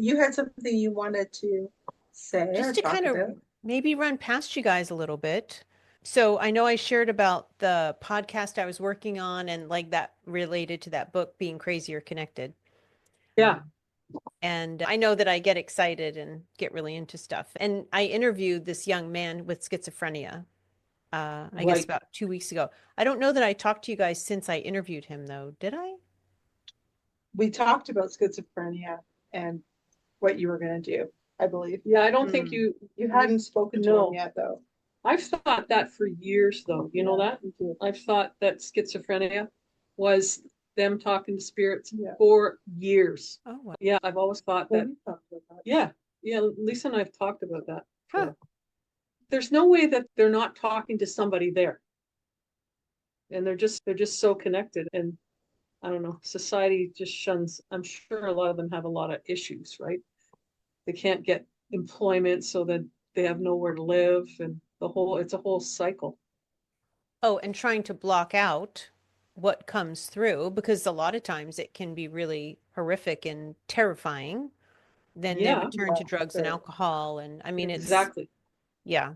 You had something you wanted to say or Just to talk kind of about? maybe run past you guys a little bit. So I know I shared about the podcast I was working on and like that related to that book, Being Crazy or Connected. Yeah. And I know that I get excited and get really into stuff. And I interviewed this young man with schizophrenia, I guess Right. about 2 weeks ago. I don't know that I talked to you guys since I interviewed him, though. Did I? We talked about schizophrenia and what you were going to do, I believe. Yeah, I don't think Hmm. You hadn't spoken to him no. yet, though. I've thought that for years, though. You know Yeah, that? me too. I've thought that schizophrenia was them talking to spirits Yeah. for years. Oh, wow. Yeah, I've always thought Well, that. we talked about that. Yeah, yeah, Lisa and I have talked about that Huh. before. There's no way that they're not talking to somebody there. And they're just so connected. And I don't know, society just shuns. I'm sure a lot of them have a lot of issues, right? They can't get employment so that they have nowhere to live and it's a whole cycle. Oh, and trying to block out what comes through because a lot of times it can be really horrific and terrifying. Then they Yeah, would turn Yeah, to drugs and sure. alcohol. And I mean, exactly. yeah,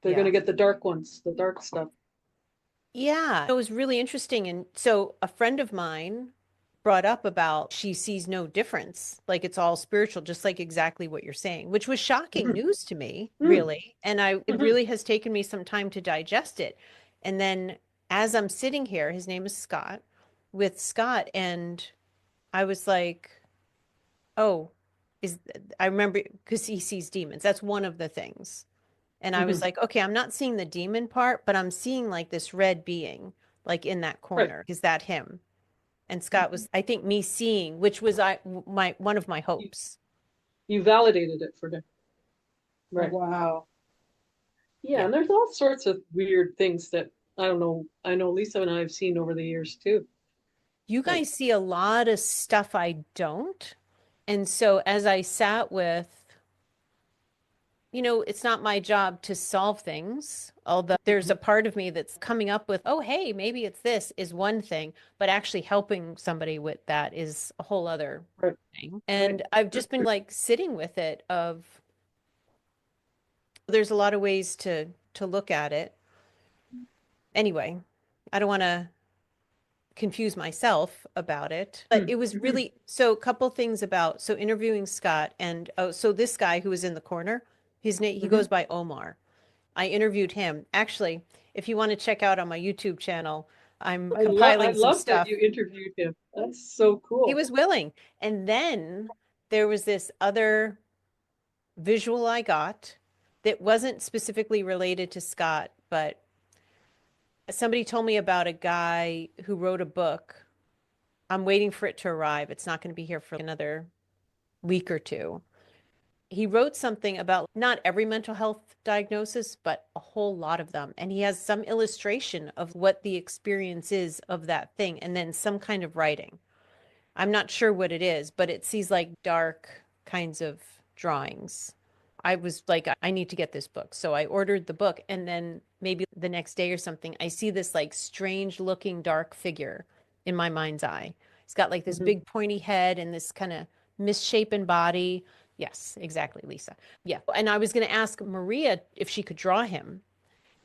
They're going yeah. to get the dark ones, the dark stuff. Yeah, it was really interesting. And so a friend of mine brought up about she sees no difference. Like it's all spiritual, just like exactly what you're saying, which was shocking Mm-hmm. news to me, Mm-hmm. really. And it Mm-hmm. really has taken me some time to digest it. And then as I'm sitting here, his name is Scott, with Scott, and I was like, oh, is I remember because he sees demons. That's one of the things. And I was Mm-hmm. like, okay, I'm not seeing the demon part, but I'm seeing like this red being, like in that Right. corner. Is that him? And Scott was, I think, me seeing, which was my one of my You, hopes. you validated it for them. Right. Wow. Yeah, Yeah. and there's all sorts of weird things that I don't know. I know Lisa and I have seen over the years too. You Like, guys see a lot of stuff I don't. And so as I sat with, it's not my job to solve things, although there's a part of me that's coming up with, oh, hey, maybe it's this is one thing, but actually helping somebody with that is a whole other right, thing. right. And I've just been like sitting with it of there's a lot of ways to look at it. Anyway, I don't want to confuse myself about it, but it was Mm-hmm. really so a couple things about so interviewing Scott and oh, so this guy who was in the corner, his name he Mm-hmm. goes by Omar. I interviewed him. Actually, if you want to check out on my YouTube channel, I'm I compiling some love that stuff. you interviewed him. That's so He cool. was willing. And then there was this other visual I got that wasn't specifically related to Scott, but somebody told me about a guy who wrote a book. I'm waiting for it to arrive. It's not going to be here for another week or two. He wrote something about not every mental health diagnosis, but a whole lot of them. And he has some illustration of what the experience is of that thing, and then some kind of writing. I'm not sure what it is, but it sees like dark kinds of drawings. I was like, I need to get this book. So I ordered the book, and then maybe the next day or something, I see this like strange looking dark figure in my mind's eye. He's got like this Mm-hmm. big pointy head and this kind of misshapen body. Yes, exactly, Lisa. Yeah. And I was going to ask Maria if she could draw him.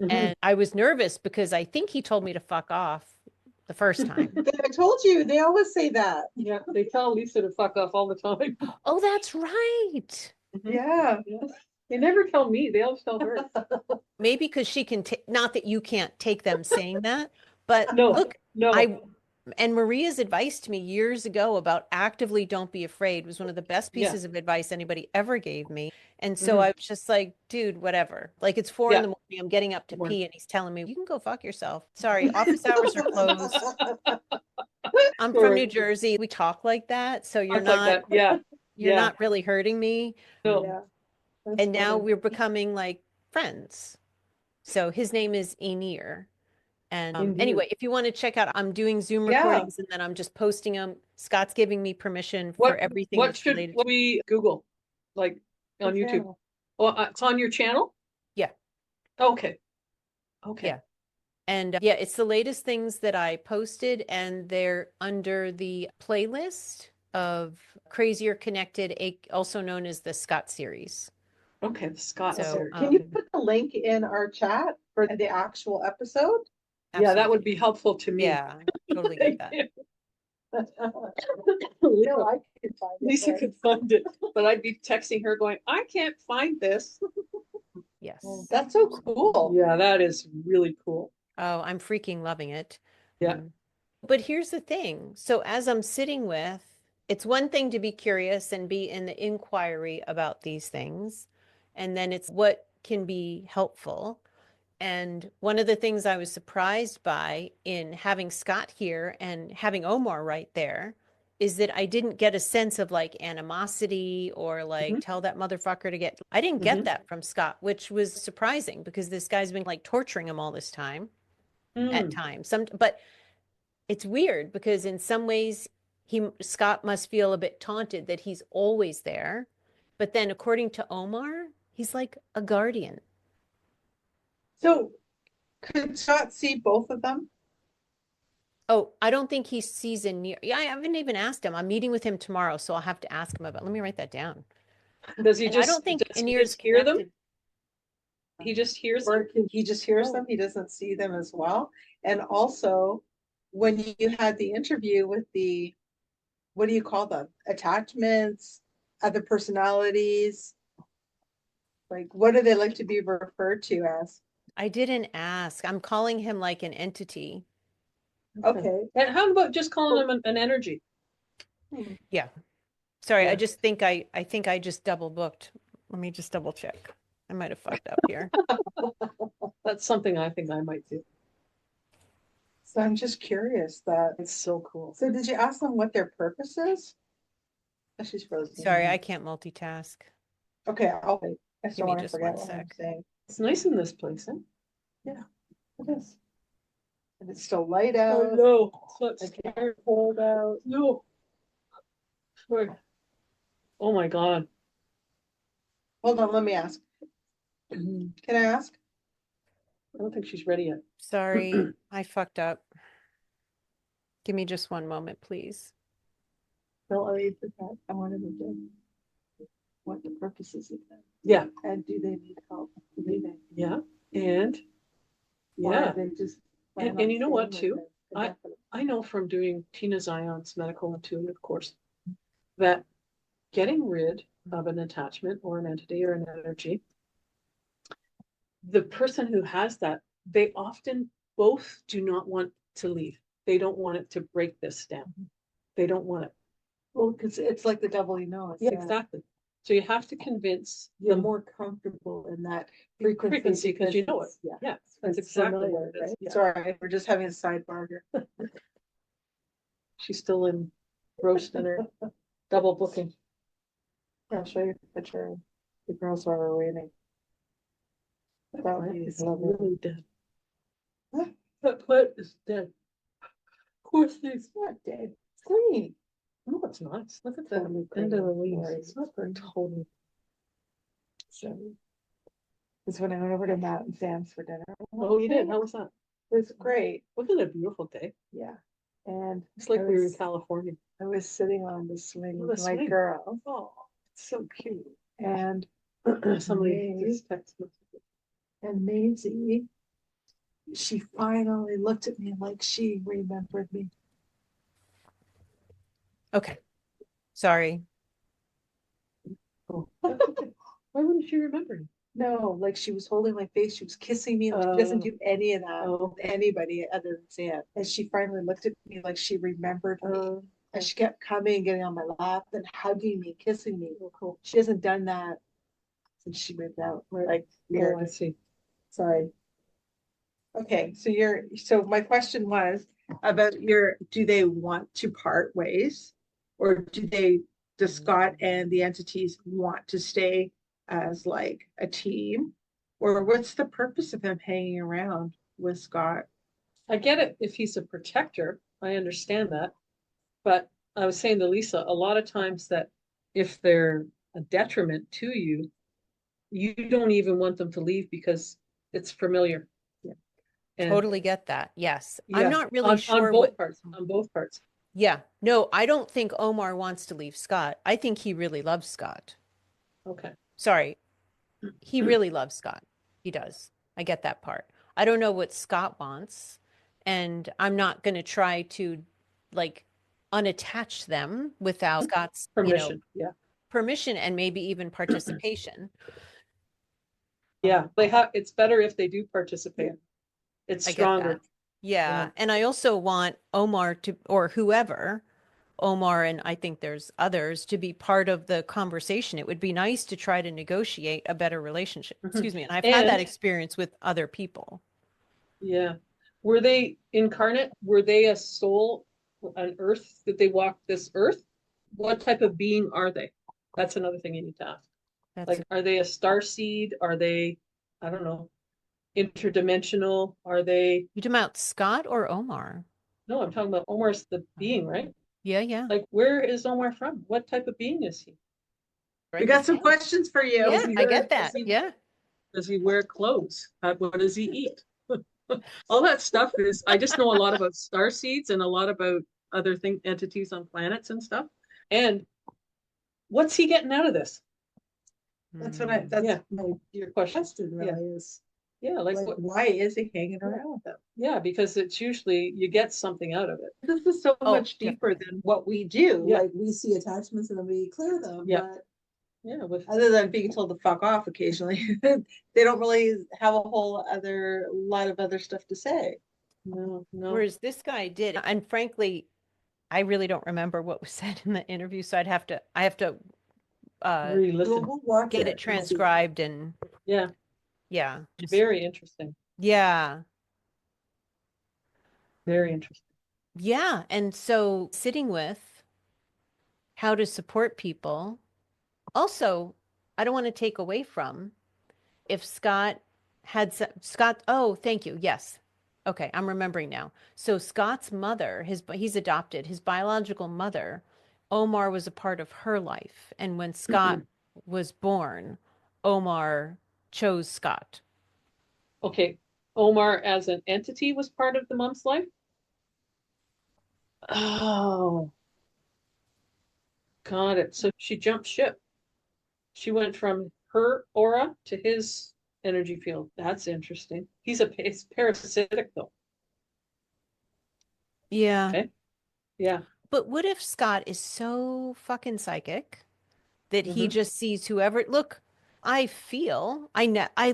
Mm-hmm. And I was nervous because I think he told me to fuck off the first time. I told you, they always say that. Yeah, they tell Lisa to fuck off all the time. Oh, that's right. Mm-hmm. Yeah. Yeah. They never tell me, they always tell her. Maybe because she can take, not that you can't take them saying that, but No, look, no. I, and Maria's advice to me years ago about actively don't be afraid was one of the best Yeah. pieces of advice anybody ever gave me. And so Mm-hmm. I was just like, dude, whatever. Like it's 4 in Yeah. the morning. I'm getting up to One. pee and he's telling me, you can go fuck yourself. Sorry, office hours are closed. I'm from Sorry. New Jersey. We talk like that. So you're Talk like not, that. Yeah. you're Yeah. not really hurting me. No. Yeah, that's And now funny. we're becoming like friends. So his name is Einir. And Indeed. anyway, if you want to check out, I'm doing Zoom Yeah. recordings and then I'm just posting them. Scott's giving me permission for What everything what that's should related to, what we Google? Like The on YouTube? channel. Oh, it's on your channel? yeah, Okay. yeah. Okay. And yeah, it's the latest things that I posted and they're under the playlist of Crazier Connected, also known as the Scott series. Okay, the Scott So, series. Can you put the link in our chat for the actual episode? Yeah, that would Absolutely. be helpful to me. Yeah, totally get that. No, I can find it. Lisa right? could find it, but I'd be texting her going, I can't find this. Yes. That's so cool. Yeah, that is really cool. Oh, I'm freaking loving it. Yeah. But here's the thing. So as I'm sitting with, it's one thing to be curious and be in the inquiry about these things. And then it's what can be helpful. And one of the things I was surprised by in having Scott here and having Omar right there is that I didn't get a sense of like animosity or like tell that motherfucker to get. I didn't get that from Scott, which was surprising because this guy's been like torturing him all this time at times. But it's weird because in some ways Scott must feel a bit taunted that he's always there. But then according to Omar, he's like a guardian. So could Scott see both of them? Oh, I don't think he sees in near. Yeah, I haven't even asked him. I'm meeting with him tomorrow, so I'll have to ask him about. Let me write that down. Does he And just, I don't think does he Anir is just hear them? connected. He just hears Or them? he just hears Oh. them, he doesn't see them as well? And also, when you had the interview with the, what do you call them? Attachments, other personalities? Like, what do they like to be referred to as? I didn't ask. I'm calling him like an entity. Okay. And how about just calling him an energy? Yeah. Sorry, Yeah. I just think I think I just double booked. Let me just double check. I might have fucked up here. That's something I think I might do. So I'm just curious that, It's so cool. so did you ask them what their purpose is? Oh, she's frozen. Sorry, I can't multitask. Okay, I'll wait. I Give still me want to just forget one what I'm sec. saying. It's nice in this place, huh? It is. And it's still light out. no. It's cold out. No. Sorry. Oh my God. Hold on, let me ask. I Can I ask? don't think she's ready yet. Sorry, I fucked up. Give me just one moment, please. No, I forgot. I wanted to know what the purpose is of that. Yeah. And do they need help? Do they need? Yeah. And Or yeah, are they just And- plan and on you know what, staying too? with it I- indefinitely? I know from doing Tina Zion's medical intuitive course that getting rid of an attachment or an entity or an energy, the person who has that, they often both do not want to leave. They don't want it to break this down. They don't want it. Well, because it's like the devil, Yeah, exactly. So you have to convince You're them more comfortable in that frequency because you know it. it's- Yeah. Yeah, that's It's exactly familiar, what it is. right? Yeah. Sorry, we're just having a sidebar here. She's still in roast dinner, double booking. I'll show you a picture of the girls while we're waiting. That would be It's lovely. really dead. Huh? That plant is dead. Of course, It's not dead. It's green. no, it's not. Look at the Totally end of the green. leaves. Right. It's not very totally. So, it's when I went over to Matt and Sam's for dinner. Oh, you did? How was that? It was great. Wasn't it a beautiful day? Yeah. And It's like I we were in was- California. I was sitting on the swing Oh, with the my swing. girl Oh, it's so cute. and Somebody Nice. just texted me. Maisie, she finally looked at me like she remembered me. Okay. Sorry. Oh, that's okay. Why wouldn't she remember you? No, like she was holding my face, she was kissing me. She doesn't Oh. do any of that Oh. with anybody other than Sam. And she finally looked at me like she remembered me. And she kept coming, getting on my lap and hugging me, kissing me. Oh, cool. She hasn't done that since she moved out. Like, Oh, weird. I see. Sorry. Okay, so my question was about do they want to part ways? Or does Scott and the entities want to stay as like a team? Or what's the purpose of him hanging around with Scott? I get it if he's a protector. I understand that. But I was saying to Lisa, a lot of times that if they're a detriment to you, you don't even want them to leave because it's familiar. Yeah. And Totally get that. Yes. yeah, I'm not really on sure both what parts, on both parts. Yeah. No, I don't think Omar wants to leave Scott. I think he really loves Scott. Okay. Sorry. He really loves Scott. He does. I get that part. I don't know what Scott wants, and I'm not going to try to like unattach them without Scott's, Permission. Yeah. permission and maybe even participation. Yeah. It's better if they do participate. It's I get stronger. that. Yeah. Yeah. And I also want Omar to, or whoever, Omar and I think there's others, to be part of the conversation. It would be nice to try to negotiate a better relationship. Mhm. Excuse me. And I've had that And experience with other people. yeah. Were they incarnate? Were they a soul on Earth? Did they walk this Earth? What type of being are they? That's another thing you need to ask. That's Like, are they a star seed? Are they, I don't know, interdimensional? Are they, you talking about Scott or Omar? no, I'm talking about Omar's the being, right? Yeah, yeah. Like, where is Omar from? What type of being is he? We got some questions for you. Yeah, I get that. Yeah. Does he wear clothes? What does he eat? All that stuff is, I just know a lot about star seeds and a lot about other entities on planets and stuff. And what's he getting out of this? That's what that's Yeah. your question. question really is. Yeah, like, Why is he hanging around with them? yeah, because it's usually you get something out of it. This is so Oh, much deeper than what we do. Yeah. Like we see attachments and then we clear them. Yeah. But Yeah, with other than being told to fuck off occasionally, they don't really have a whole other lot of other stuff to say. no. Whereas this guy did. And frankly, I really don't remember what was said in the interview. So I have to Really listen. We'll watch get it and see. transcribed and Yeah, yeah. Just, very interesting. yeah. Very interesting. Yeah. And so sitting with how to support people. Also, I don't want to take away from if Scott Scott, oh, thank you. Yes. Okay, I'm remembering now. So Scott's mother, he's adopted, his biological mother, Omar was a part of her life. And when Scott was born, Omar chose Scott. Okay, Omar as an entity was part of the mom's life? Oh, got it. So she jumped ship. She went from her aura to his energy field. That's interesting. It's parasitic though. Yeah. Okay. Yeah. But what if Scott is so fucking psychic that he Mhm. just sees whoever, look, I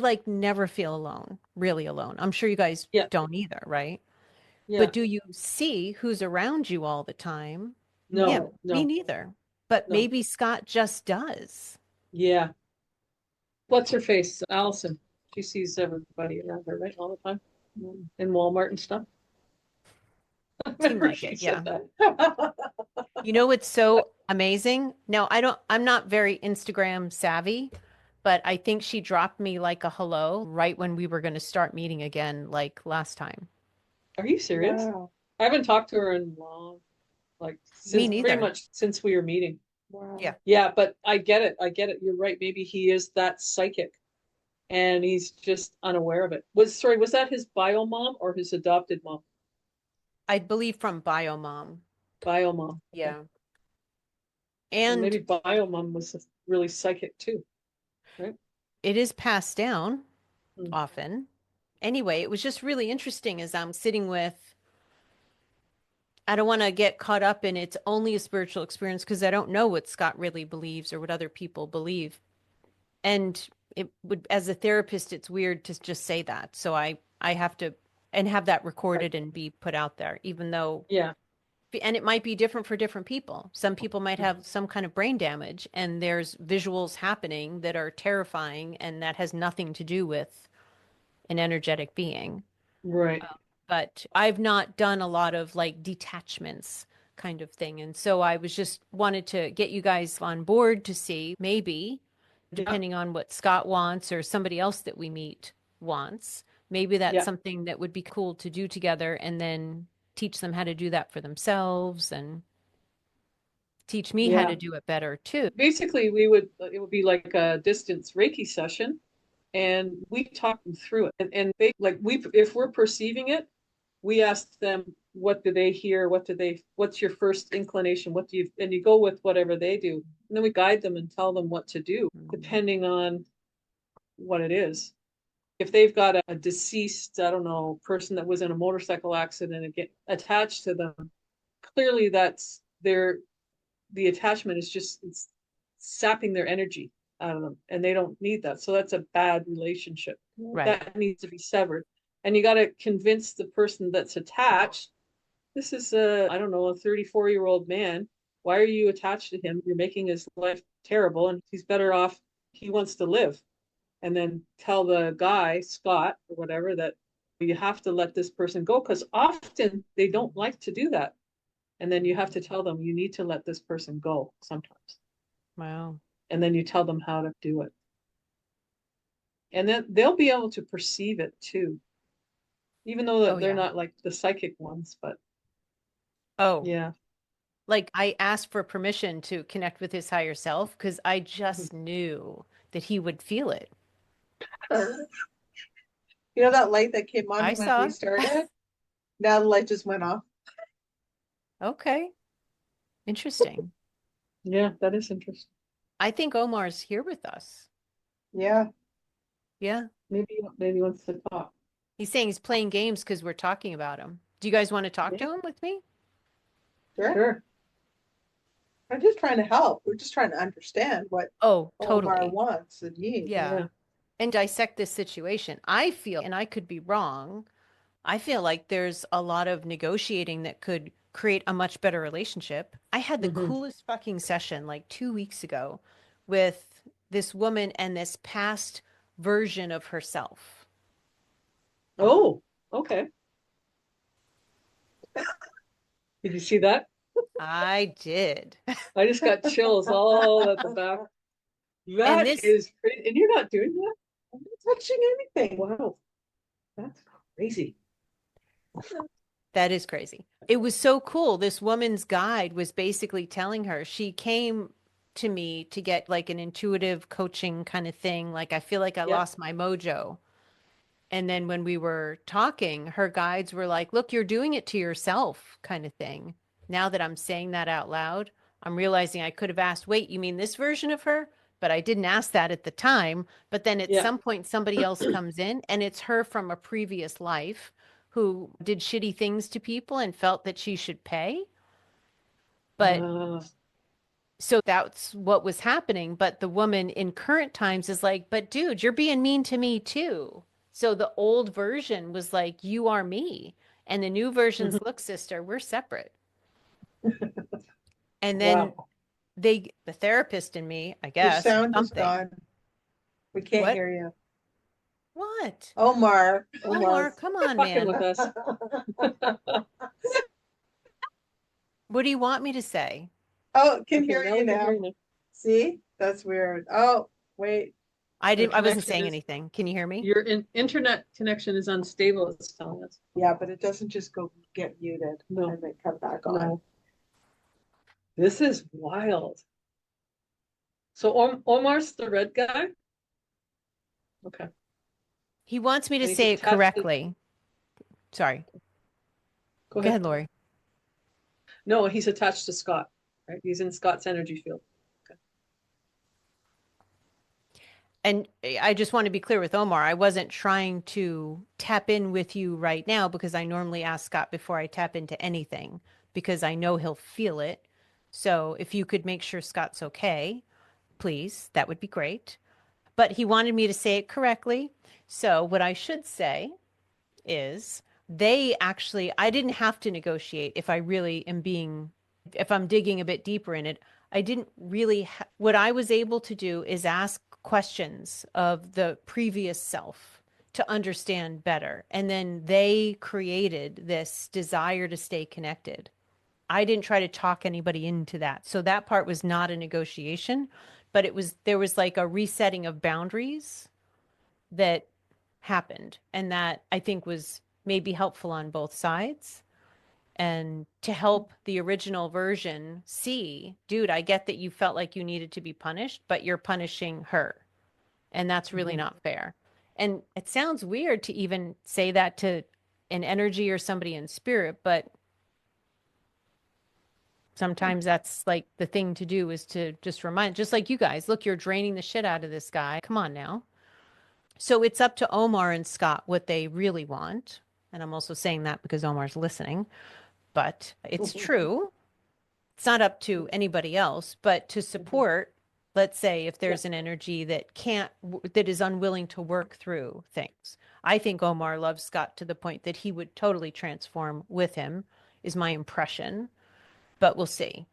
like never feel alone, really alone. I'm sure you guys Yeah. don't either, right? Yeah. But do you see who's around you all the time? No, Yeah, me no, neither. But no. maybe Scott just does. Yeah. What's her face? Allison. She sees everybody around her, right? All the time. In Walmart and stuff. Seemed Remember like she it, said yeah. that. You know what's so amazing? Now, I'm not very Instagram savvy, but I think she dropped me like a hello right when we were going to start meeting again, like last time. Are you serious? Wow. I haven't talked to her in long, like Me pretty neither. much since we were meeting. Wow. Yeah. Yeah, but I get it. I get it. You're right. Maybe he is that psychic and he's just unaware of it. Was that his bio mom or his adopted mom? I believe from Biomom. Bio mom. Yeah. Well, And maybe bio mom was really psychic too. Right? it is passed down Mm. often. Anyway, it was just really interesting as I'm sitting with, I don't want to get caught up in it's only a spiritual experience because I don't know what Scott really believes or what other people believe. And it would, as a therapist, it's weird to just say that. So I have to, and have that recorded and be put out there, even though, Yeah. and it might be different for different people. Some people might have some kind of brain damage and there's visuals happening that are terrifying and that has nothing to do with an energetic being. Right. But I've not done a lot of like detachments kind of thing. And so I was just wanted to get you guys on board to see maybe, depending on what Scott wants or somebody else that we meet wants, maybe that's Yeah. something that would be cool to do together and then teach them how to do that for themselves and teach me how Yeah. to do it better too. Basically, it would be like a distance Reiki session and we talk them through it. And they like if we're perceiving it, we ask them, what do they hear? What's your first inclination? And you go with whatever they do. And then we guide them and tell them what to do, depending on what it is. If they've got a deceased, I don't know, person that was in a motorcycle accident and get attached to them, clearly the attachment is it's sapping their energy out of them, and they don't need that. So that's a bad relationship. Right. That needs to be severed. And you got to convince the person that's attached, this is I don't know, a 34-year-old man. Why are you attached to him? You're making his life terrible, and he's better off. He wants to live. And then tell the guy, Scott, or whatever, that you have to let this person go, because often they don't like to do that. And then you have to tell them, you need to let this person go sometimes. Wow. And then you tell them how to do it. And then they'll be able to perceive it too. Even though they're not like the psychic ones, but yeah. Like I asked for permission to connect with his higher self because I just knew that he would feel it. You know that light that came on I when saw. we started? Now the light just went off. Okay. Interesting. Yeah, that is interesting. I think Omar's here with us. Yeah. Yeah. Maybe he wants to talk. He's saying he's playing games because we're talking about him. Do you guys want to talk to him with me? Sure. I'm just trying to help. We're just trying to understand what Oh, Omar totally. wants and needs. Yeah. And dissect this situation. I feel, and I could be wrong, I feel like there's a lot of negotiating that could create a much better relationship. I had the coolest fucking session like 2 weeks ago with this woman and this past version of herself. Oh, okay. Did you see that? I did. I just got chills all at the back. That is crazy. And you're not doing that? I'm not touching anything. Wow. That's crazy. That is crazy. It was so cool. This woman's guide was basically telling her, she came to me to get like an intuitive coaching kind of thing. Like, I feel like I lost my mojo. And then when we were talking, her guides were like, look, you're doing it to yourself kind of thing. Now that I'm saying that out loud, I'm realizing I could have asked, wait, you mean this version of her? But I didn't ask that at the time. But then at some point, somebody else comes in and it's her from a previous life who did shitty things to people and felt that she should pay. But so that's what was happening. But the woman in current times is like, but dude, you're being mean to me too. So the old version was like, you are me. And the new version's, look, sister, we're separate. And then the therapist in me, I guess. Your sound is gone. We can't hear you. What? Omar, come on, man. With us. What do you want me to say? Oh, can hear you now. See? That's weird. Oh, wait. I wasn't saying anything. Can you hear me? Your internet connection is unstable, it's telling us. Yeah, but it doesn't just get muted and then come back on. No. This is wild. So Omar's the red guy? Okay. He wants me to say it correctly. Sorry. Go ahead, Lori. No, he's attached to Scott, right? He's in Scott's energy field. Okay. And I just want to be clear with Omar. I wasn't trying to tap in with you right now because I normally ask Scott before I tap into anything because I know he'll feel it. So if you could make sure Scott's okay, please, that would be great. But he wanted me to say it correctly. So what I should say is I didn't have to negotiate if I really am if I'm digging a bit deeper in it. I didn't really, what I was able to do is ask questions of the previous self to understand better. And then they created this desire to stay connected. I didn't try to talk anybody into that. So that part was not a negotiation, but there was like a resetting of boundaries that happened. And that I think was maybe helpful on both sides. And to help the original version see, dude, I get that you felt like you needed to be punished, but you're punishing her. And that's really not fair. And it sounds weird to even say that to an energy or somebody in spirit, but Sometimes that's like the thing to do, is to just remind, just like you guys, look, you're draining the shit out of this guy. Come on now. So it's up to Omar and Scott what they really want. And I'm also saying that because Omar's listening, but it's true. It's not up to anybody else, but to support, let's say, if there's an energy that that is unwilling to work through things. I think Omar loves Scott to the point that he would totally transform with him, is my impression, but we'll see.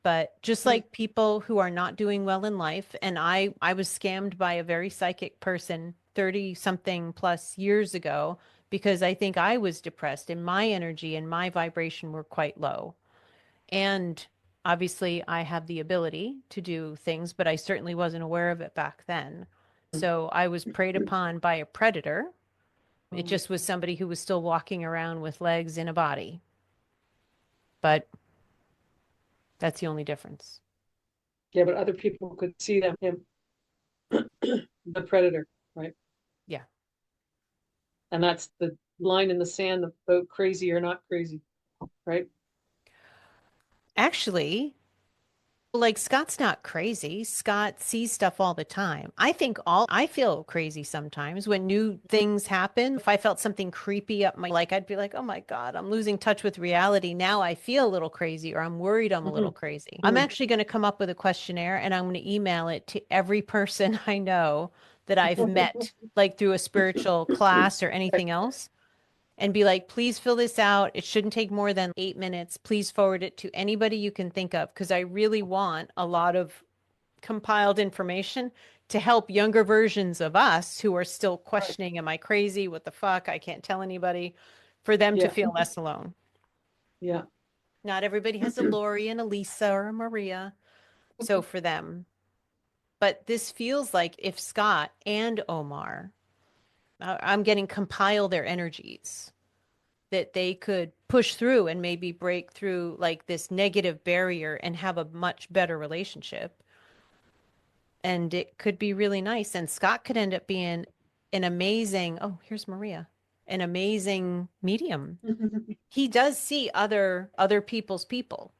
But just like people who are not doing well in life, and I was scammed by a very psychic person 30 something plus years ago because I think I was depressed and my energy and my vibration were quite low. And obviously, I have the ability to do things, but I certainly wasn't aware of it back then. So I was preyed upon by a predator. It just was somebody who was still walking around with legs in a body. But that's the only difference. Yeah, but other people could see him, the predator, right? Yeah. And that's the line in the sand about crazy or not crazy, right? Actually, like Scott's not crazy. Scott sees stuff all the time. I feel crazy sometimes when new things happen. If I felt something creepy up my, like, I'd be like, oh my God, I'm losing touch with reality. Now I feel a little crazy, or I'm worried I'm a little crazy. I'm actually going to come up with a questionnaire and I'm going to email it to every person I know that I've met, like through a spiritual class or anything else, and be like, please fill this out. It shouldn't take more than 8 minutes. Please forward it to anybody you can think of, because I really want a lot of compiled information to help younger versions of us who are still questioning, am I crazy? What the fuck? I can't tell anybody, for them to Yeah. feel less alone. Yeah. Not everybody has a Lori and a Lisa or a Maria. So for them. But this feels like if Scott and Omar, I'm getting compile their energies, that they could push through and maybe break through like this negative barrier and have a much better relationship. And it could be really nice. And Scott could end up being an amazing, oh, here's Maria, an amazing medium. He does see other people's people.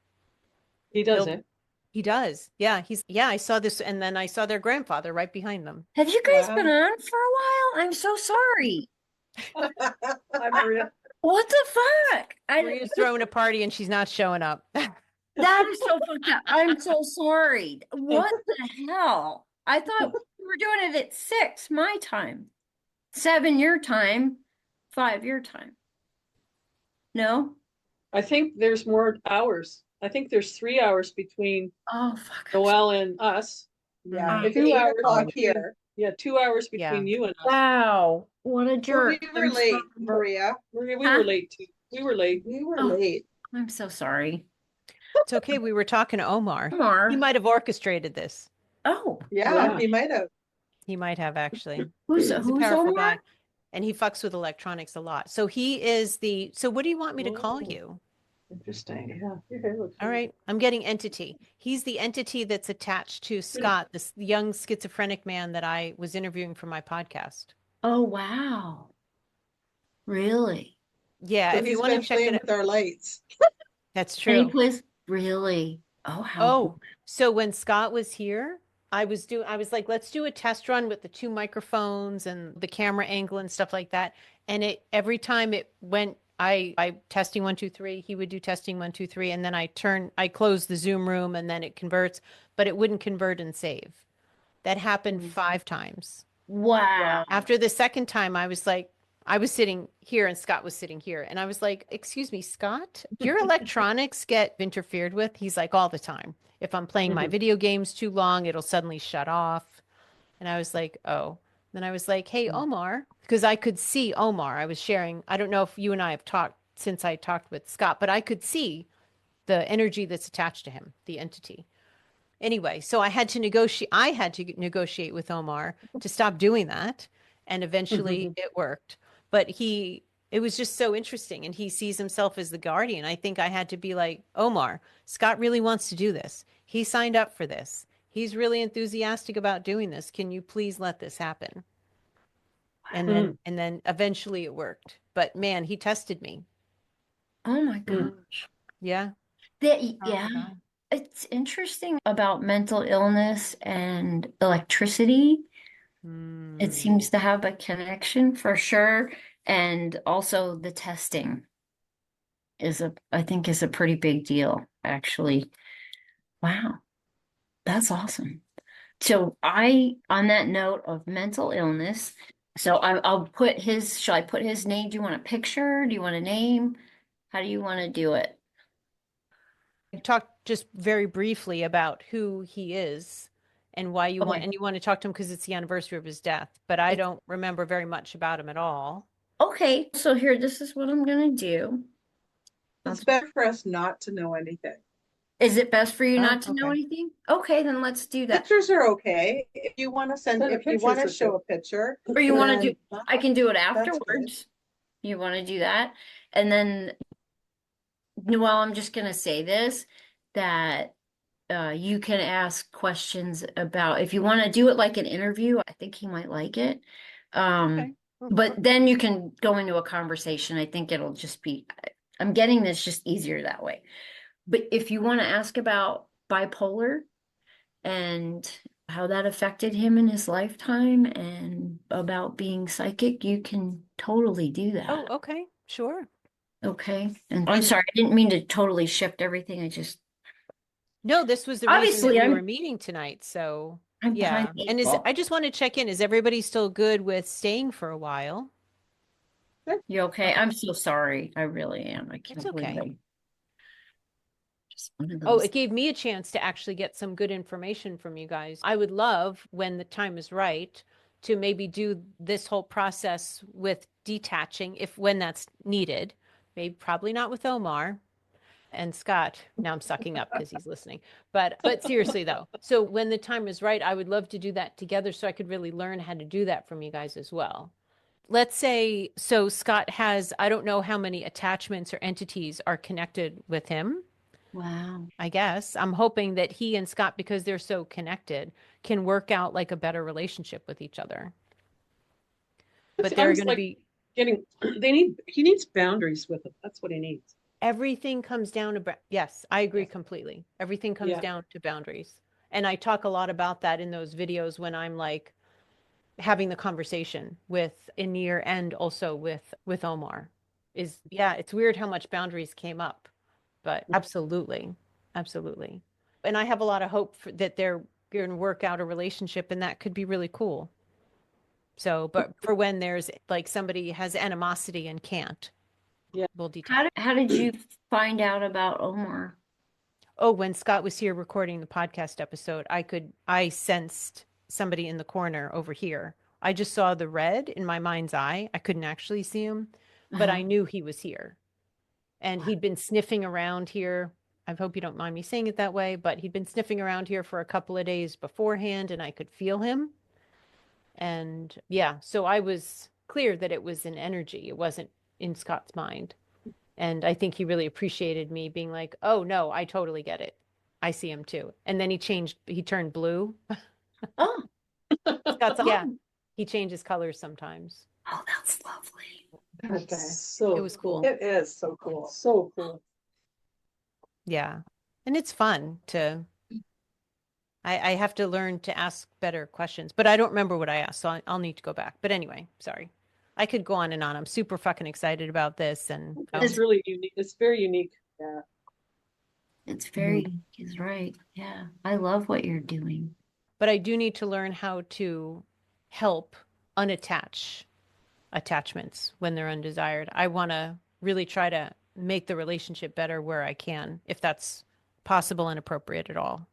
He does it. He does. Yeah, I saw this, and then I saw their grandfather right behind them. Have you guys been Wow. on for a while? I'm so sorry. Hi, Maria. What the fuck? Maria's throwing a party and she's not showing up. That is so fucked up. I'm so sorry. What the hell? I thought we were doing it at 6 my time, 7 your time, 5 your time. No? I think there's more hours. I think there's 3 hours between Oh fuck. Noel and us. Yeah, Mhm. it's 2 8 hours o'clock between- here. Yeah, 2 hours between you and us. Wow. What a Well, jerk. we were I'm late, so- Maria. We Huh? were late too. We were late. We were Oh. late. I'm so sorry. It's okay. We were talking to Omar. Omar. He might have orchestrated this. Oh, Yeah, Yeah. he might have. He might have, actually. who's He's a who's powerful Omar? guy. And he fucks with electronics a lot. So he is so what do you want me to call Whoa. you? Interesting. Yeah. Your hair looks All good. right. I'm getting entity. He's the entity that's attached to Scott, this young schizophrenic man that I was interviewing for my podcast. Oh wow. Really? Yeah, So if you he's want to been check playing it out, with our lights. that's And he true. plays really. Oh how Oh, so when Scott was here, I was like, let's do a test run with the 2 microphones and the camera angle and stuff like that. And every time it went, I testing 1, 2, 3, he would do testing 1, 2, 3, and then I closed the Zoom room and then it converts, but it wouldn't convert and save. That happened 5 times. Wow. After the second time, I was like, I was sitting here and Scott was sitting here. And I was like, excuse me, Scott, do your electronics get interfered with? He's like, all the time. If I'm playing my video games too long, it'll suddenly shut off. And I was like, oh. Then I was like, hey, Omar, because I could see Omar. I was sharing, I don't know if you and I have talked since I talked with Scott, but I could see the energy that's attached to him, the entity. Anyway, so I had to negotiate with Omar to stop doing that. And eventually it worked. But it was just so interesting. And he sees himself as the guardian. I think I had to be like, Omar, Scott really wants to do this. He signed up for this. He's really enthusiastic about doing this. Can you please let this happen? And then eventually it worked. But man, he tested me. Oh my gosh. Yeah. Yeah, God. it's interesting about mental illness and electricity. It Hmm. seems to have a connection for sure. And also the testing I think is a pretty big deal, actually. Wow, that's awesome. So on that note of mental illness, so I'll put shall I put his name? Do you want a picture? Do you want a name? How do you want to do it? I talked just very briefly about who he is and why you want, Okay. and you want to talk to him because it's the anniversary of his death, but I don't remember very much about him at all. Okay, so here, this is what I'm gonna do. It's better for us not to know anything. Is it best for you Oh, not to know okay. anything? Okay, then let's do that. Pictures are okay. If you want to Send a if you want to pictures show are a picture, Or you want to then do, I can do it that's good. afterwards. You want to do that? And then, well, I'm just gonna say this, that you can ask questions about, if you want to do it like an interview, I think he might like it. Okay. But then you can go into a conversation. I think it'll just be, I'm getting this just easier that way. But if you want to ask about bipolar and how that affected him in his lifetime and about being psychic, you can totally do that. Oh, okay. Sure. Okay. And I'm sorry, I didn't mean to totally shift everything. I just, No, this was the reason that obviously, we were meeting tonight. So, I'm yeah. behind the And eight ball. I just want to check in. Is everybody still good with staying for a while? You okay? Okay. I'm so sorry. I really am. I can't It's believe okay. I just one of Oh, those. it gave me a chance to actually get some good information from you guys. I would love, when the time is right, to maybe do this whole process with detaching, if when that's needed. Maybe probably not with Omar and Scott. Now I'm sucking up because he's listening. But seriously though, so when the time is right, I would love to do that together so I could really learn how to do that from you guys as well. Let's say, so Scott has, I don't know how many attachments or entities are connected with him. Wow. I guess I'm hoping that he and Scott, because they're so connected, can work out like a better relationship with each other. But they're Sounds going to like be, he needs boundaries with it. That's what he needs. everything comes down to, yes, I agree Yes. completely. Everything comes Yeah. down to boundaries. And I talk a lot about that in those videos when I'm like having the conversation with Anir and also with Omar. Is, yeah, it's weird how much boundaries came up, but absolutely, absolutely. And I have a lot of hope that they're going to work out a relationship, and that could be really cool. So, but for when there's like somebody has animosity and can't, Yeah. we'll detach. How did you find out about Omar? Oh, when Scott was here recording the podcast episode, I sensed somebody in the corner over here. I just saw the red in my mind's eye. I couldn't actually see him, but I knew he was here. And he'd been sniffing around here. I hope you don't mind me saying it that way, but he'd been sniffing around here for a couple of days beforehand, and I could feel him. And yeah, so I was clear that it was an energy. It wasn't in Scott's mind. And I think he really appreciated me being like, oh, no, I totally get it. I see him too. And then he turned blue. Oh, Scott's, yeah, oh, he changes colors sometimes. oh, that's lovely. That's Okay. so It was cool. It is so cool. So cool. Yeah. And it's fun to, I have to learn to ask better questions, but I don't remember what I asked, so I'll need to go back. But anyway, sorry. I could go on and on. I'm super fucking excited about this. And It's really unique. It's very unique. Yeah. It's very, he's right. Yeah. I love what you're doing. but I do need to learn how to help unattach attachments when they're undesired. I want to really try to make the relationship better where I can, if that's possible and appropriate at all.